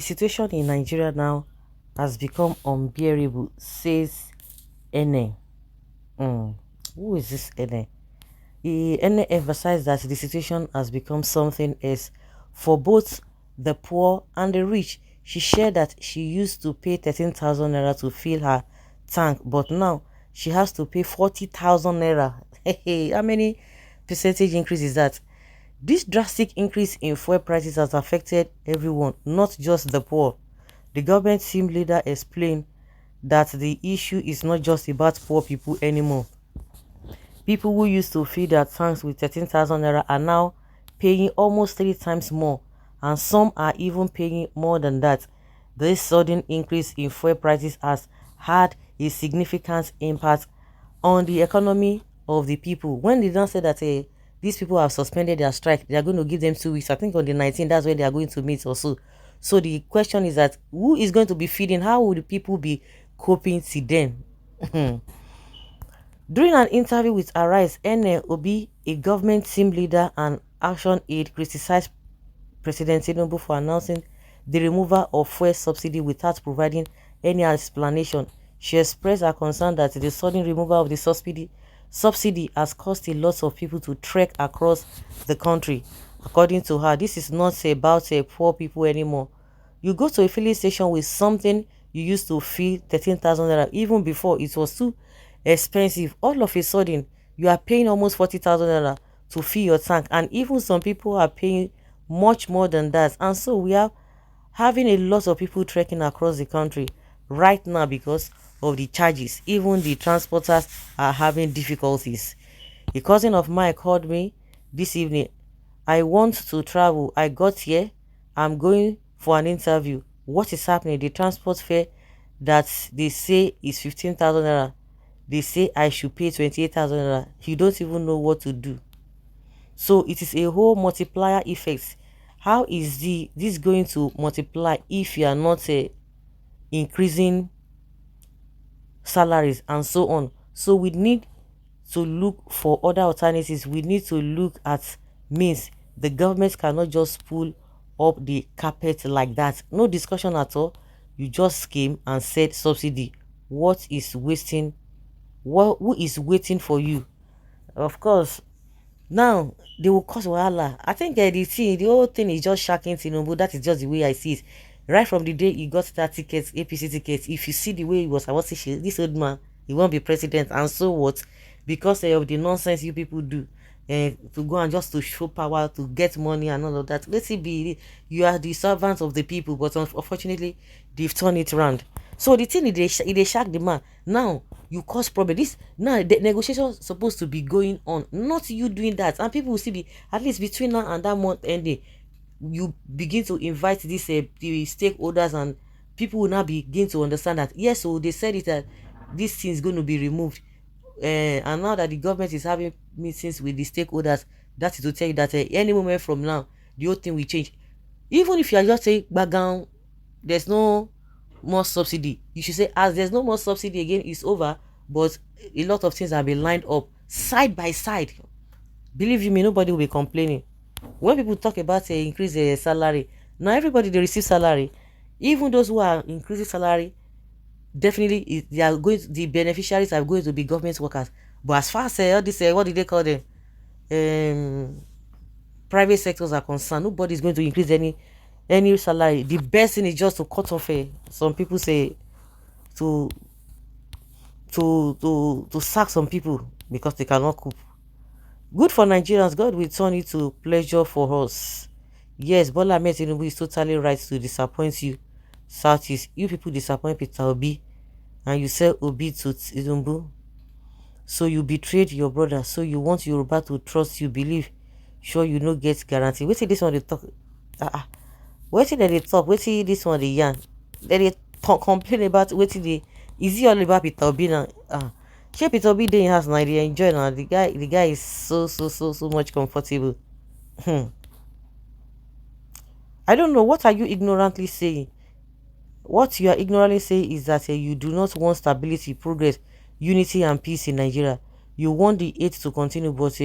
situation in Nigeria now has become unbearable, says Ene. Who is this Ene? Ene emphasized that the situation has become something else for both the poor and the rich. She shared that she used to pay 13,000 naira to fill her tank, but now she has to pay 40,000 naira. Hey, how many percentage increase is that? This drastic increase in fuel prices has affected everyone, not just the poor. The government team leader explained that the issue is not just about poor people anymore. People who used to feed their tanks with 13,000 naira are now paying almost 3 times more, and some are even paying more than that. This sudden increase in fuel prices has had a significant impact on the economy of the people. When they don't say that these people have suspended their strike, they are going to give them 2 weeks. I think on the 19th, that's when they are going to meet also. So the question is that who is going to be feeding? How will the people be coping till then? During an interview with Arise, Obi, a government team leader and action aide, criticized President Tinubu for announcing the removal of fuel subsidy without providing any explanation. She expressed her concern that the sudden removal of the subsidy has caused a lot of people to trek across the country. According to her, this is not about poor people anymore. You go to a filling station with something you used to fill 13,000 naira. Even before, it was too expensive. All of a sudden, you are paying almost 40,000 naira to fill your tank, and even some people are paying much more than that. And so we are having a lot of people trekking across the country right now because of the charges. Even the transporters are having difficulties. A cousin of mine called me this evening. I want to travel. I got here. I'm going for an interview. What is happening? The transport fare that they say is 15,000 naira. They say I should pay 28,000 naira. You don't even know what to do. So it is a whole multiplier effect. How is this going to multiply if you are not increasing salaries and so on? So we need to look for other alternatives. We need to look at means. The government cannot just pull up the carpet like that. No discussion at all. You just came and said subsidy. What is wasting? Who is waiting for you? Of course, now they will cause wahala. I think the whole thing is just shocking Tinubu. That is just the way I see it. Right from the day he got that ticket, APC ticket, if you see the way he was, I was saying, this old man, he won't be president. And so what? Because of the nonsense you people do, to go and just to show power, to get money and all of that. Let's see, you are the servants of the people, but unfortunately, they've turned it around. So the thing is, they shock the man. Now you cause problem. This now the negotiation supposed to be going on, not you doing that. And people will still be, at least between now and that month ending, you begin to invite these the stakeholders, and people will now begin to understand that yes, so they said it that this thing is going to be removed. And now that the government is having meetings with the stakeholders, that is to tell you that any moment from now, the whole thing will change. Even if you are just saying back down, there's no more subsidy, you should say as there's no more subsidy again, it's over. But a lot of things have been lined up side by side. Believe you me, nobody will be complaining. When people talk about increase salary, now everybody they receive salary. Even those who are increasing salary, definitely they are going the beneficiaries are going to be government workers. But as far as all this what did they call them, private sectors are concerned, nobody is going to increase any salary. The best thing is just to cut off some people say to sack some people because they cannot cope. Good for Nigerians. God will turn it to pleasure for us. Yes, Bola Ahmed Tinubu is totally right to disappoint you, Southeast. You people disappoint Peter Obi, and you sell Obi to Tinubu. So you betrayed your brother. So you want Yoruba to trust you, believe. Sure, you no get guarantee. Wait till this one they talk. Wait till they talk. Wait till this one they yarn. They complain about wait till they. Is it all about Peter Obi now? Sure, Peter Obi dey has Nigeria enjoy now. The guy is so much comfortable. I don't know, what are you ignorantly saying? What you are ignorantly saying is that you do not want stability, progress, unity and peace in Nigeria. You want the hate to continue, but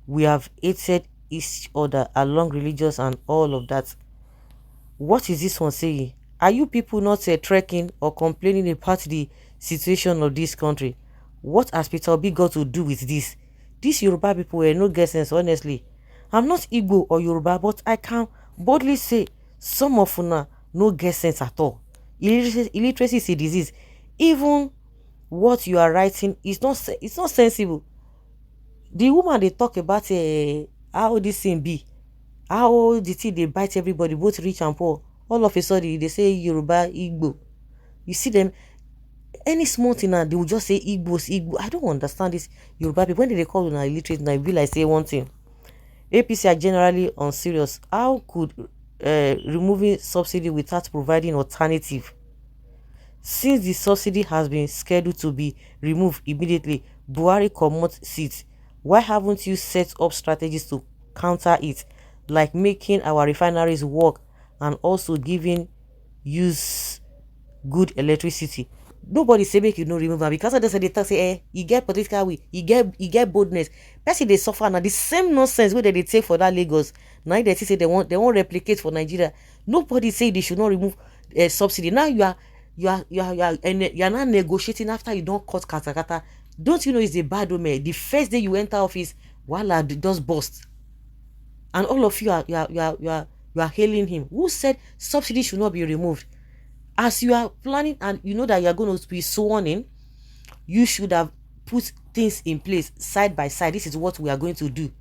we have hated each other along religious and all of that. What is this one saying? Are you people not trekking or complaining about the situation of this country? What has Peter Obi got to do with this? These Yoruba people were no get sense, honestly. I'm not Igbo or Yoruba, but I can boldly say some of una no get sense at all. Illiteracy is a disease. Even what you are writing is not it's not sensible. The woman they talk about how this thing be, how the thing they bite everybody, both rich and poor. All of a sudden they say Yoruba, Igbo. You see them, any small thing now they will just say Igbos, Igbo. I don't understand this Yoruba people. When they call on illiterate, now be like say one thing. APC are generally unserious. How could removing subsidy without providing alternative? Since the subsidy has been scheduled to be removed immediately, Buhari comot seat. Why haven't you set up strategies to counter it, like making our refineries work and also giving use good electricity? Nobody say make you no remove am, because others they talk say you get political will, you get boldness. Person they suffer now. The same nonsense wey they take for that Lagos, now they say they won't replicate for Nigeria. Nobody say they should not remove subsidy. Now you are now negotiating after you don't cut katakata. Don't you know it's a bad omen? The first day you enter office, voila, just bust, and all of you are hailing him. Who said subsidy should not be removed? As you are planning and you know that you are going to be sworn in, you should have put things in place side by side. This is what we are going to do.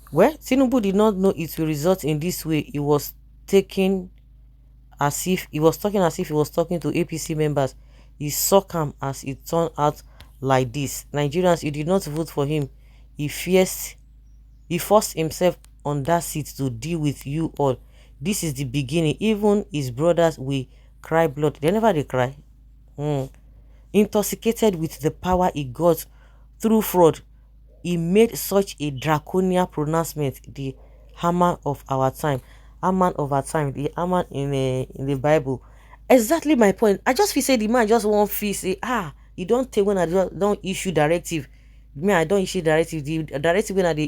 Well, Tinubu did not know it will result in this way. He was talking as if he was talking to APC members. He saw calm as it turned out like this. Nigerians, you did not vote for him. He forced himself on that seat to deal with you all. This is the beginning. Even his brothers will cry blood. They never they cry. Intoxicated with the power he got through fraud, he made such a draconian pronouncement. The hammer of our time. Haman of our time. The Haman in the Bible. Exactly my point. I just feel say the man just won't feel say, you don't take when I don't issue directive. Me, I don't issue directive. The directive when they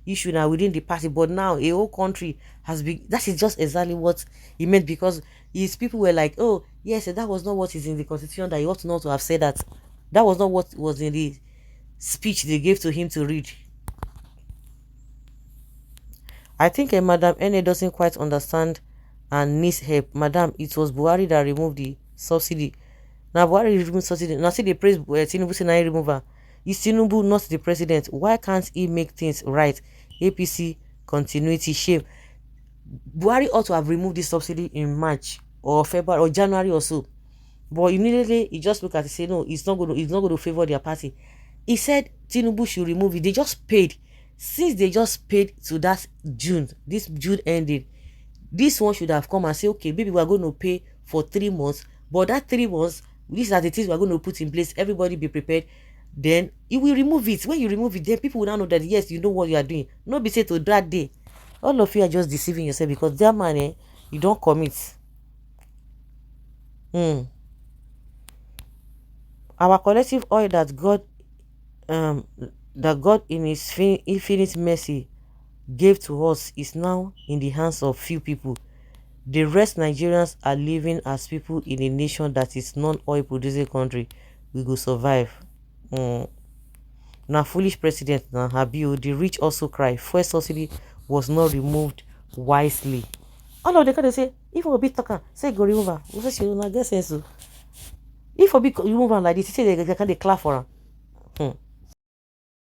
issue now within the party, but now a whole country has been. That is just exactly what he meant, because his people were like, oh yes, that was not what is in the constitution, that he ought not to have said that. That was not what was in the speech they gave to him to read. I think Madam Ene doesn't quite understand and needs help. Madam, it was Buhari that removed the subsidy. Now Buhari removed subsidy. Now see they praise Tinubu say na remover. Is Tinubu not the president? Why can't he make things right? APC continuity shame. Buhari ought to have removed this subsidy in March or February or January or so. But immediately he just look at it and say no, it's not going to favor their party. He said Tinubu should remove it. They just paid. Since they just paid to that June, this June ended, this one should have come and say, okay, maybe we are going to pay for 3 months, but that 3 months, these are the things we are going to put in place. Everybody be prepared. Then you will remove it. When you remove it, then people will now know that yes, you know what you are doing. Not be said to that day. All of you are just deceiving yourself, because that man, you don't commit. Our collective oil that God in his infinite mercy gave to us is now in the hands of few people. The rest Nigerians are living as people in a nation that is non-oil producing country. We go survive. Now foolish president na Habio, the rich also cry. Fuel subsidy was not removed wisely. All of them can say, if we be talking, say go remove her. We say she will not get sense. If we be remove her like this, say they can clap for her.